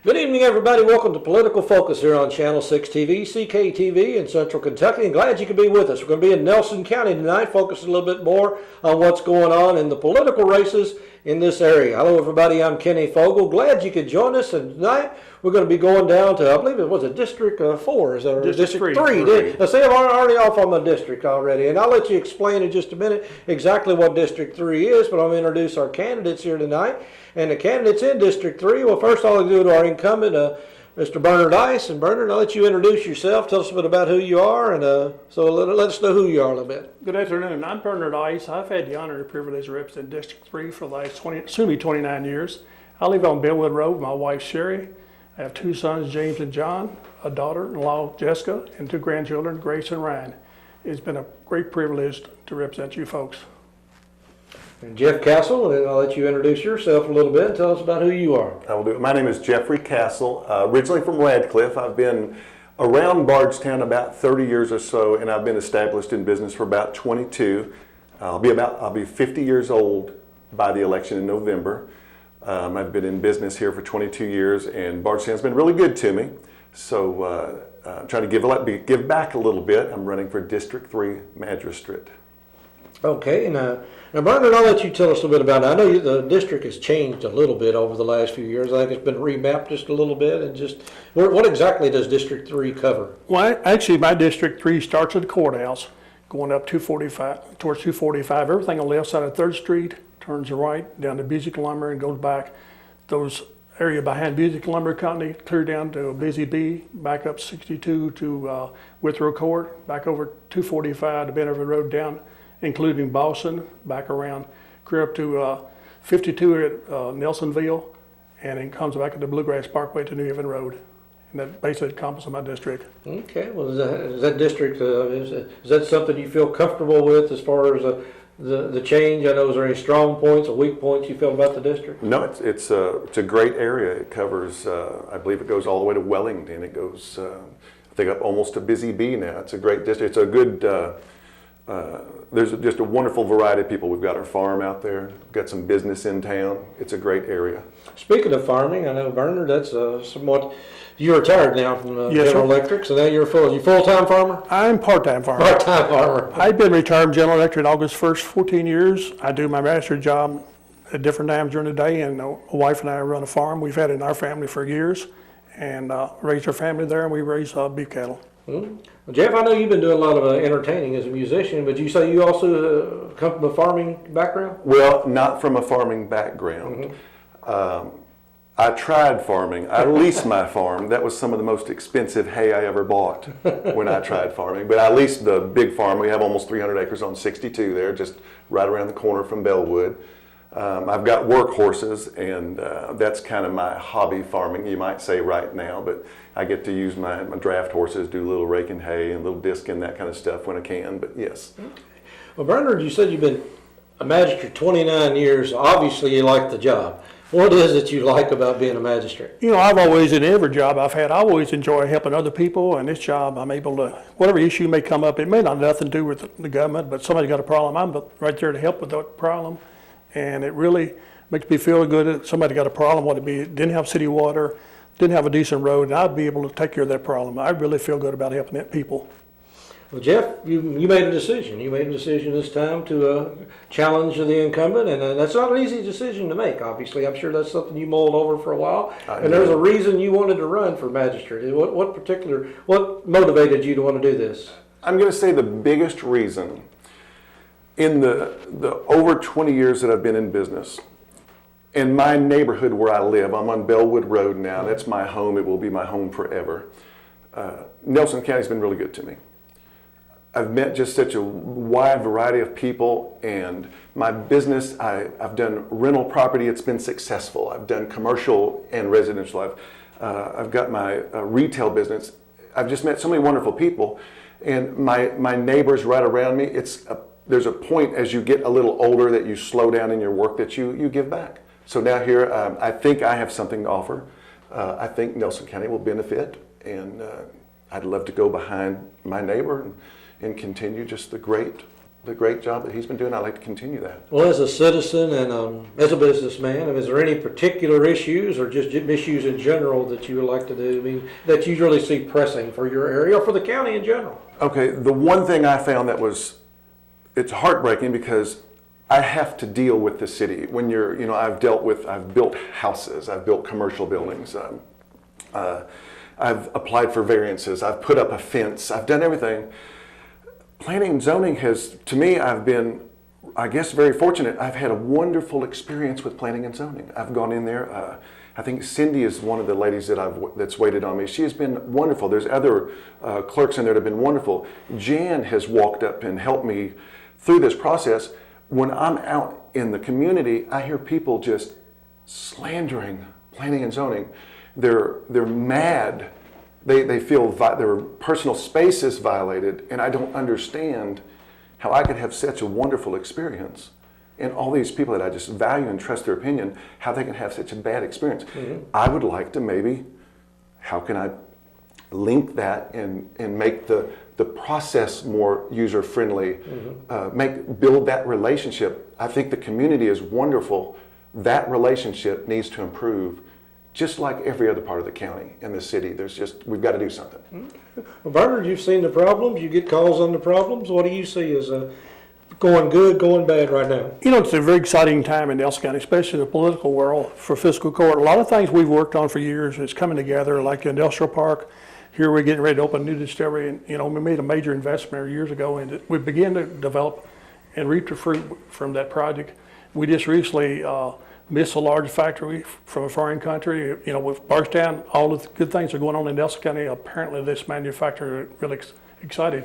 Good evening, everybody. Welcome to Political Focus here on Channel 6 TV, CKTV in Central Kentucky. And glad you could be with us. We're going to be in Nelson County tonight, focusing a little bit more on what's going on in the political races in this area. Hello, everybody. I'm Kenny Fogle. Glad you could join us. And tonight we're going to be going down to, I believe it was District 4. Is that District 3? Let's see, I'm already off on my district already. And I'll let you explain in just a minute exactly what District 3 is. But I'm going to introduce our candidates here tonight. And the candidates in District 3, well, first I'll do to our incumbent, Mr. Bernard Ice. And Bernard, I'll let you introduce yourself. Tell us a bit about who you are, and so let us know who you are a little bit. Good afternoon. I'm Bernard Ice. I've had the honor and privilege to represent District 3 for the last soon to be 29 years. I live on Bellwood Road with my wife, Sherry. I have two sons, James and John, a daughter-in-law, Jessica, and two grandchildren, Grace and Ryan. It's been a great privilege to represent you folks. And Jeff Castle, and I'll let you introduce yourself a little bit and tell us about who you are. I will do it. My name is Jeffrey Castle, originally from Radcliffe. I've been around Bardstown about 30 years or so, and I've been established in business for about 22. I'll be 50 years old by the election in November. I've been in business here for 22 years, and Bardstown's been really good to me. So I'm trying to give back a little bit. I'm running for District 3 Magistrate. Okay, now Bernard, I'll let you tell us a bit about it. I know the district has changed a little bit over the last few years. I think it's been remapped just a little bit. And just what exactly does District 3 cover? Well, actually, my District 3 starts at the courthouse, going up towards 245. Everything on the left side of 3rd Street turns right down to Busy Lumber and goes back. Those area behind Busy Lumber Company, clear down to Busy Bee, back up 62 to Withrow Court, back over 245 to Bentonville Road down, including Boston, back around, clear up to 52 at Nelsonville, and it comes back at the Bluegrass Parkway to New Haven Road. And that basically encompasses my district. Okay, well, is that district, is that something you feel comfortable with as far as the change? I know, is there any strong points or weak points you feel about the district? No, it's a great area. It covers, I believe it goes all the way to Wellington. It goes, I think, up almost to Busy Bee now. It's a great district. It's a good, there's just a wonderful variety of people. We've got our farm out there. We've got some business in town. It's a great area. Speaking of farming, I know, Bernard, that's somewhat, you're retired now from General Electric, so now you're full-time farmer? I'm part-time farmer. Part-time farmer. I've been retired from General Electric August 1st, 14 years. I do my master job at different times during the day, and my wife and I run a farm. We've had it in our family for years, and raised our family there, and we raise beef cattle. Mm-hmm. Well, Jeff, I know you've been doing a lot of entertaining as a musician, but you say you also come from a farming background? Well, not from a farming background. Mm-hmm. I tried farming. I leased my farm. That was some of the most expensive hay I ever bought when I tried farming. But I leased the big farm. We have almost 300 acres on 62 there, just right around the corner from Bellwood. I've got work horses, and that's kind of my hobby farming, you might say, right now. But I get to use my draft horses, do a little raking hay and a little disking, that kind of stuff when I can. But yes. Okay. Well, Bernard, you said you've been a magistrate 29 years. Obviously, you like the job. What is it you like about being a magistrate? You know, I've always, in every job I've had, I always enjoy helping other people. And this job, I'm able to, whatever issue may come up, it may not have nothing to do with the government, but somebody's got a problem, I'm right there to help with that problem. And it really makes me feel good that somebody got a problem, what it be, didn't have city water, didn't have a decent road, and I'd be able to take care of that problem. I really feel good about helping that people. Well, Jeff, you made a decision. You made a decision this time to challenge the incumbent, and that's not an easy decision to make, obviously. I'm sure that's something you mulled over for a while. And there's a reason you wanted to run for magistrate. What motivated you to want to do this? I'm going to say the biggest reason, in the over 20 years that I've been in business, in my neighborhood where I live, I'm on Bellwood Road now. That's my home. It will be my home forever. Nelson County's been really good to me. I've met just such a wide variety of people, and my business, I've done rental property. It's been successful. I've done commercial and residential. I've got my retail business. I've just met so many wonderful people, and my neighbors right around me, there's a point as you get a little older that you slow down in your work, that you give back. So now here, I think I have something to offer. I think Nelson County will benefit, and I'd love to go behind my neighbor and continue just the great the great job that he's been doing. I'd like to continue that. Well, as a citizen and as a businessman, is there any particular issues or just issues in general that you would like to do? I mean, that you really see pressing for your area or for the county in general? Okay, the one thing I found it's heartbreaking because I have to deal with the city. When I've built houses, I've built commercial buildings, I've applied for variances, I've put up a fence, I've done everything. Planning and zoning to me, I've been, I guess, very fortunate. I've had a wonderful experience with planning and zoning. I've gone in there. I think Cindy is one of the ladies that's waited on me. She has been wonderful. There's other clerks in there that have been wonderful. Jan has walked up and helped me through this process. When I'm out in the community, I hear people just slandering planning and zoning. They're mad. They feel their personal space is violated, and I don't understand how I could have such a wonderful experience, and all these people that I just value and trust their opinion, how they can have such a bad experience. Mm-hmm. I would like to how can I link that and make the process more user friendly, mm-hmm. Build that relationship. I think the community is wonderful. That relationship needs to improve. Just like every other part of the county and the city, we've got to do something. Well, Bernard, you've seen the problems. You get calls on the problems. What do you see as going good, going bad right now? It's a very exciting time in Nelson County, especially in the political world for fiscal court. A lot of things we've worked on for years is coming together, like the industrial park. Here we're getting ready to open a new distillery, and we made a major investment years ago, and we began to develop and reap the fruit from that project. We just recently missed a large factory from a foreign country. With Bardstown, all the good things are going on in Nelson County. Apparently, this manufacturer is really excited.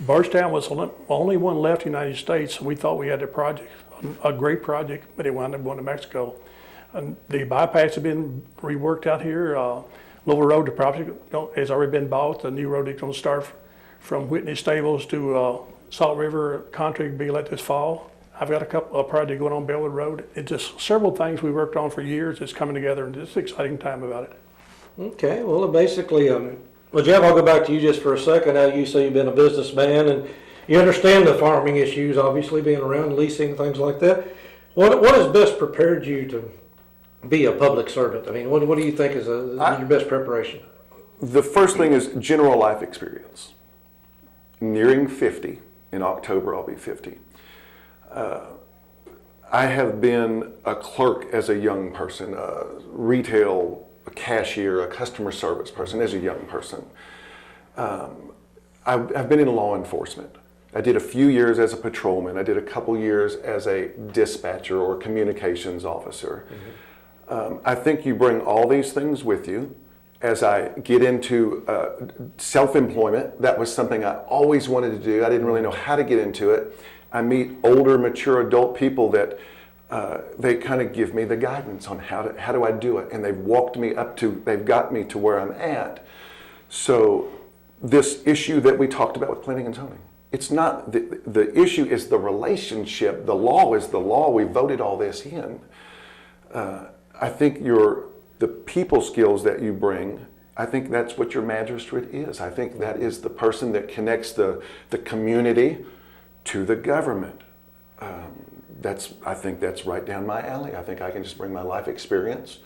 Bardstown was the only one left in the United States, and we thought we had a great project, but it wound up going to Mexico. And the bypass has been reworked out here. Louisville Road, the property has already been bought. The new road is going to start from Whitney Stables to Salt River. Contract will be let this fall. I've got a project going on Bellwood Road. It's just several things we worked on for years. It's coming together, and it's an exciting time about it. Okay, well, basically, well, Jeff, I'll go back to you just for a second. Now, you say you've been a businessman, and you understand the farming issues, obviously, being around, leasing, things like that. What has best prepared you to be a public servant? I mean, what do you think is your best preparation? The first thing is general life experience. Nearing 50, in October I'll be 50. I have been a clerk as a young person, a retail cashier, a customer service person as a young person. I've been in law enforcement. I did a few years as a patrolman. I did a couple years as a dispatcher or communications officer. Mm-hmm. I think you bring all these things with you. As I get into self-employment, that was something I always wanted to do. I didn't really know how to get into it. I meet older, mature adult people that they kind of give me the guidance on how do I do it, and they've got me to where I'm at. So this issue that we talked about with planning and zoning, it's not, the issue is the relationship. The law is the law. We voted all this in. I think the people skills that you bring, I think that's what your magistrate is. I think that is the person that connects the community to the government. I think that's right down my alley. I think I can just bring my life experience.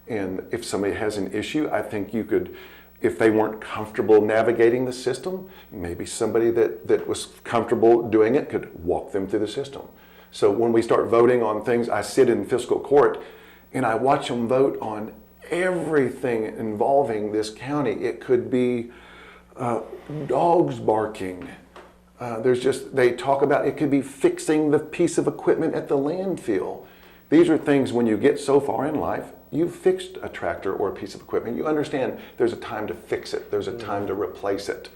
And if somebody has an issue, I think you could, if they weren't comfortable navigating the system, maybe somebody that was comfortable doing it could walk them through the system. So when we start voting on things, I sit in fiscal court and I watch them vote on everything involving this county. It could be dogs barking. They talk about, it could be fixing the piece of equipment at the landfill. These are things, when you get so far in life, you've fixed a tractor or a piece of equipment. You understand there's a time to fix it. There's a time to replace it.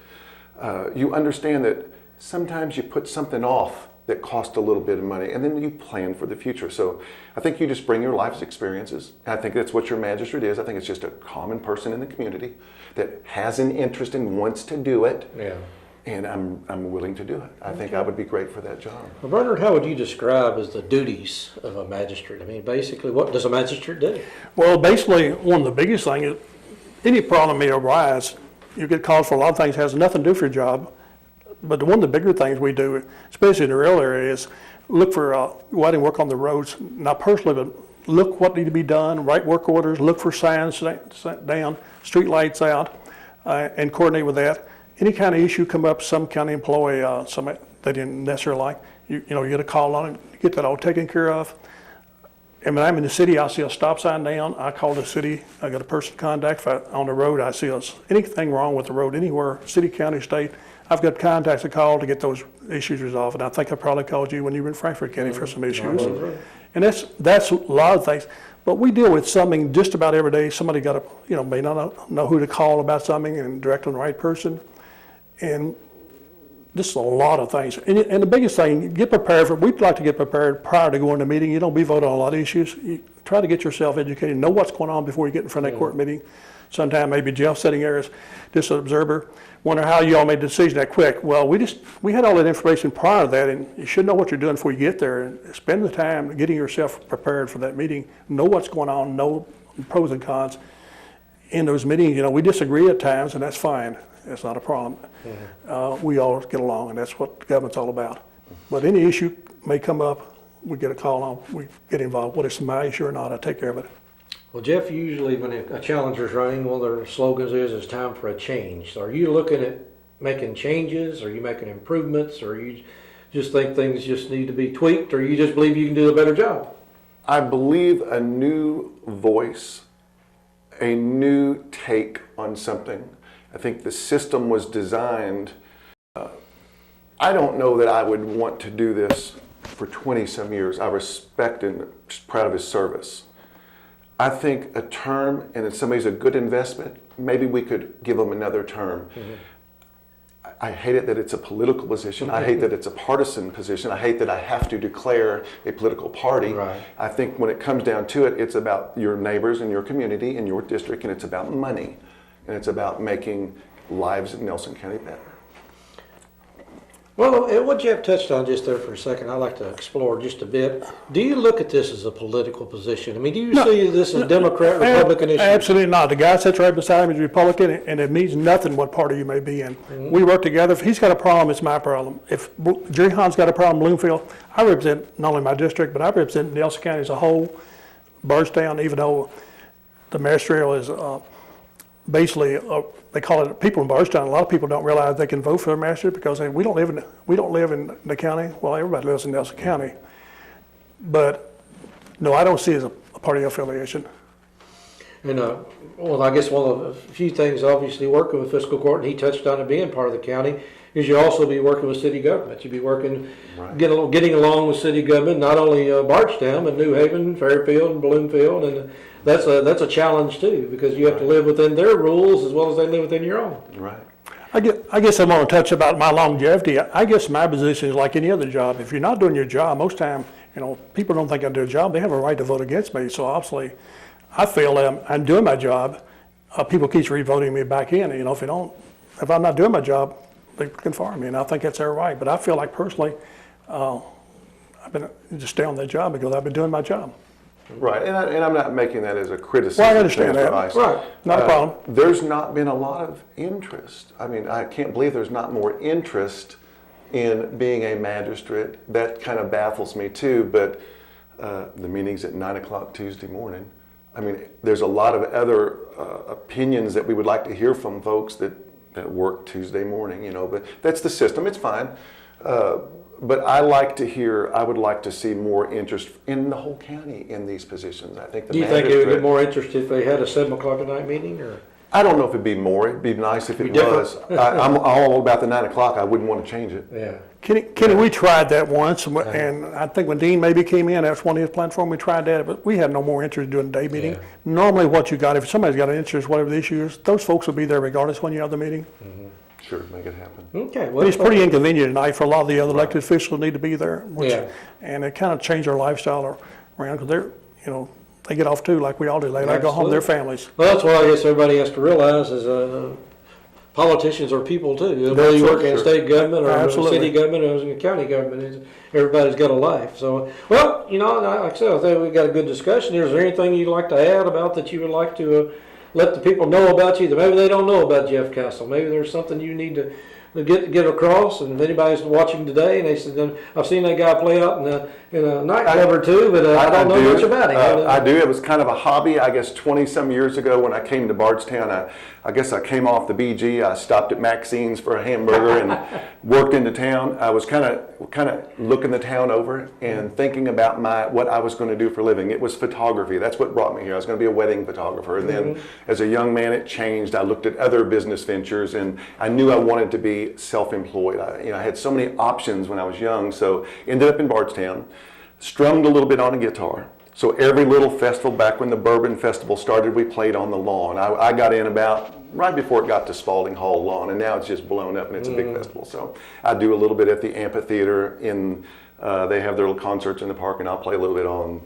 You understand that sometimes you put something off that cost a little bit of money, and then you plan for the future. So I think you just bring your life's experiences. I think that's what your magistrate is. I think it's just a common person in the community that has an interest and wants to do it. Yeah. And I'm willing to do it. I think I would be great for that job. Well, Bernard, how would you describe as the duties of a magistrate? I mean, basically, what does a magistrate do? Well, basically, one of the biggest things is any problem may arise. You get called for a lot of things that has nothing to do with your job. But one of the bigger things we do, especially in the rural area, is look for, go out and work on the roads. Not personally, but look what need to be done, write work orders, look for signs down, street lights out, and coordinate with that. Any kind of issue come up, some county employee, somebody they didn't necessarily like, you get a call on it, get that all taken care of. And when I'm in the city, I see a stop sign down, I call the city, I got a person contact. If on the road, I see anything wrong with the road anywhere, city, county, state, I've got contacts to call to get those issues resolved. And I think I probably called you when you were in Frankfort County for some issues. And that's a lot of things. But we deal with something just about every day. Somebody may not know who to call about something and direct them to the right person. And this is a lot of things. And the biggest thing, get prepared for, we'd like to get prepared prior to going to a meeting. You don't be voting on a lot of issues. You try to get yourself educated, know what's going on before you get in front of that court meeting. Sometime maybe Jeff sitting there as just an observer, wonder how you all made the decision that quick. Well, we had all that information prior to that, and you should know what you're doing before you get there, and spend the time getting yourself prepared for that meeting, know what's going on, know pros and cons. In those meetings, we disagree at times, and that's fine. It's not a problem. We all get along, and that's what government's all about. But any issue may come up, we get a call on, we get involved. Whether it's my issue or not, I take care of it. Well, Jeff, usually when a challenger's running, one of their slogans is it's time for a change. So are you looking at making changes? Are you making improvements? Or you just think things just need to be tweaked? Or you just believe you can do a better job? I believe a new voice, a new take on something. I think the system was designed. I don't know that I would want to do this for 20 some years. I respect and proud of his service. I think a term, and if somebody's a good investment, maybe we could give them another term. I hate it that it's a political position. I hate that it's a partisan position. I hate that I have to declare a political party. Right. I think when it comes down to it, it's about your neighbors and your community and your district, and it's about money. And it's about making lives in Nelson County better. Well, what Jeff touched on just there for a second, I'd like to explore just a bit. Do you look at this as a political position? I mean, do you see this as Democrat, Republican issue? Absolutely not. The guy sits right beside him is Republican, and it means nothing what party you may be in. We work together. If he's got a problem, it's my problem. If Jerry Hahn's got a problem in Bloomfield, I represent not only my district, but I represent Nelson County as a whole. Bardstown, even though the Magistrate is basically, they call it, people in Bardstown, a lot of people don't realize they can vote for their magistrate because we don't live in the county. Well, everybody lives in Nelson County. But no, I don't see it as a party affiliation. And well, I guess one of the few things, obviously, working with fiscal court, and he touched on it being part of the county, is you also be working with city government. You'd be working, getting along with city government, not only Bardstown, but New Haven, Fairfield, and Bloomfield, and that's a challenge too, because you have to live within their rules as well as they live within your own. Right. I guess I want to touch about my longevity. I guess my position is like any other job. If you're not doing your job, most time, people don't think I do a job. They have a right to vote against me. So obviously, I feel that I'm doing my job. People keep re-voting me back in. If I'm not doing my job, they can fire me, and I think that's their right. But I feel like personally, I've been just stay on that job because I've been doing my job. Right, and I'm not making that as a criticism. Well, I understand that. Right, not a problem. There's not been a lot of interest. I mean, I can't believe there's not more interest in being a magistrate. That kind of baffles me too. But the meeting's at 9 o'clock Tuesday morning. I mean, there's a lot of other opinions that we would like to hear from folks that work Tuesday morning. But that's the system. It's fine. But I would like to see more interest in the whole county in these positions. I think Do you think it would get more interest if they had a 7 o'clock at night meeting? Or? I don't know if it'd be more. It'd be nice if it was. I'm all about the 9 o'clock. I wouldn't want to change it. Yeah. Kenny, we tried that once, and I think when Dean maybe came in, that's one of his platform, we tried that, but we had no more interest in doing a day meeting. Yeah. Normally what you got, if somebody's got an interest, whatever the issue is, those folks will be there regardless when you have the meeting. Mm-hmm. Sure, make it happen. Okay. Well, but it's pretty inconvenient tonight for a lot of the other elected officials need to be there, and it kind of changed their lifestyle around because they're, they get off too, like we all do. They go home to their families. Well, that's what I guess everybody has to realize is politicians are people too. Whether you work in state government or city government or county government, everybody's got a life. So, well, like I said, I think we've got a good discussion here. Is there anything you'd like to add about that you would like to let the people know about you that maybe they don't know about Jeff Castle? Maybe there's something you need to get across. And if anybody's watching today, and they said, I've seen that guy play out in a nightclub or two, but I don't know much about him. I do. It was kind of a hobby, I guess, 20-some years ago when I came to Bardstown. I guess I came off the BG. I stopped at Maxine's for a hamburger and worked into town. I was kind of looking the town over and thinking about what I was going to do for a living. It was photography. That's what brought me here. I was going to be a wedding photographer. And then as a young man, it changed. I looked at other business ventures, and I knew I wanted to be self-employed. I had so many options when I was young, so ended up in Bardstown, strummed a little bit on a guitar. So every little festival, back when the Bourbon Festival started, we played on the lawn. I got in about right before it got to Spalding Hall lawn, and now it's just blown up and it's a big festival. So I do a little bit at the amphitheater. They have their little concerts in the park, and I'll play a little bit on,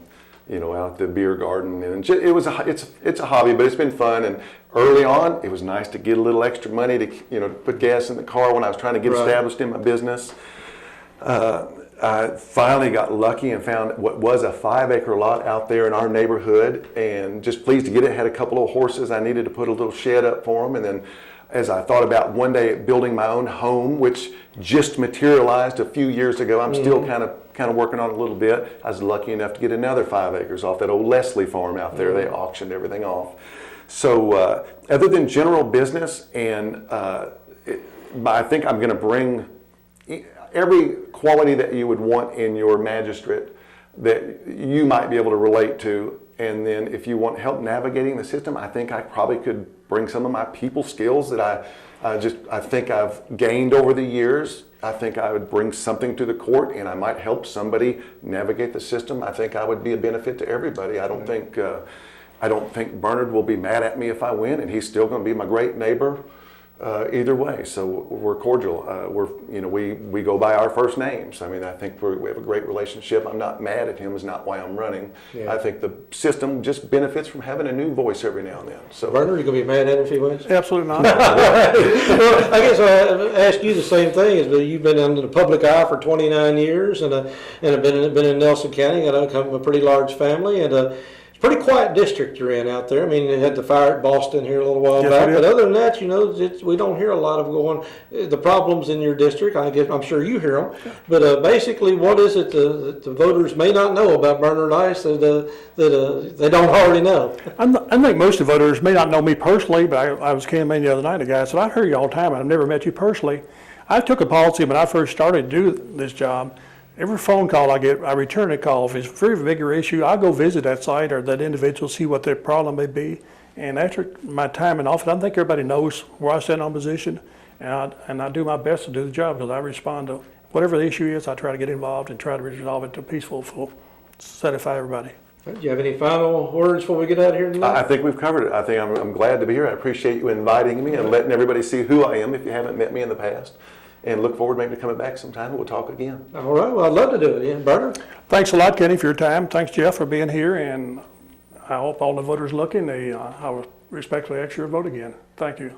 out at the beer garden. And it's a hobby, but it's been fun. And early on, it was nice to get a little extra money to put gas in the car when I was trying to get established in my business. I finally got lucky and found what was a 5-acre lot out there in our neighborhood, and just pleased to get it. Had a couple of horses. I needed to put a little shed up for them. And then as I thought about one day building my own home, which just materialized a few years ago, I'm still kind of working on it a little bit. I was lucky enough to get another 5 acres off that old Leslie farm out there. They auctioned everything off. So other than general business, and I think I'm going to bring every quality that you would want in your magistrate that you might be able to relate to. And then if you want help navigating the system, I think I probably could bring some of my people skills that I think I've gained over the years. I think I would bring something to the court, and I might help somebody navigate the system. I think I would be a benefit to everybody. I don't think Bernard will be mad at me if I win, and he's still going to be my great neighbor. Either way, so we're cordial. We go by our first names. I mean, I think we have a great relationship. I'm not mad at him. Is not why I'm running. Yeah. I think the system just benefits from having a new voice every now and then. So, Bernard, you gonna be mad at him if he wins? Absolutely not. Well, I guess I ask you the same thing. Is that you've been under the public eye for 29 years, and have been in Nelson County. Got to come from a pretty large family, and pretty quiet district you're in out there. I mean, they had the fire at Boston here a little while back, but other than that, we don't hear a lot of the problems in your district. I'm sure you hear them, but basically, what is it that the voters may not know about Bernard Ice that they don't already know? I think most of the voters may not know me personally, but I was campaigning the other night. A guy said, "I've heard you all the time. I've never met you personally." I took a policy when I first started to do this job. Every phone call I get, I return a call. If it's a very bigger issue, I'll go visit that site or that individual, see what their problem may be. And after my time in office, I think everybody knows where I stand on position, and I do my best to do the job because I respond to whatever the issue is. I try to get involved and try to resolve it to peaceful, satisfy everybody. Do you have any final words before we get out of here tonight? I think we've covered it. I think I'm glad to be here. I appreciate you inviting me and letting everybody see who I am if you haven't met me in the past. And look forward maybe to coming back sometime and we'll talk again. All right. Well, I'd love to do it. Yeah, Bernard? Thanks a lot, Kenny, for your time. Thanks, Jeff, for being here. And I hope all the voters looking, I will respectfully ask your vote again. Thank you.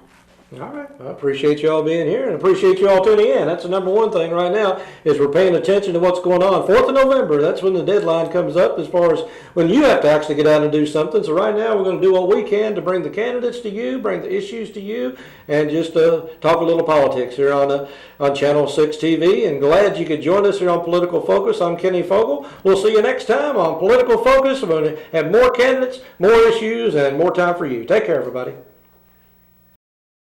All right. I appreciate you all being here and appreciate you all tuning in. That's the number one thing right now is we're paying attention to what's going on. 4th of November, that's when the deadline comes up as far as when you have to actually get out and do something. So right now we're going to do what we can to bring the candidates to you, bring the issues to you, and just talk a little politics here on Channel 6 TV. And glad you could join us here on Political Focus. I'm Kenny Fogel. We'll see you next time on Political Focus. We're going to have more candidates, more issues, and more time for you. Take care, everybody.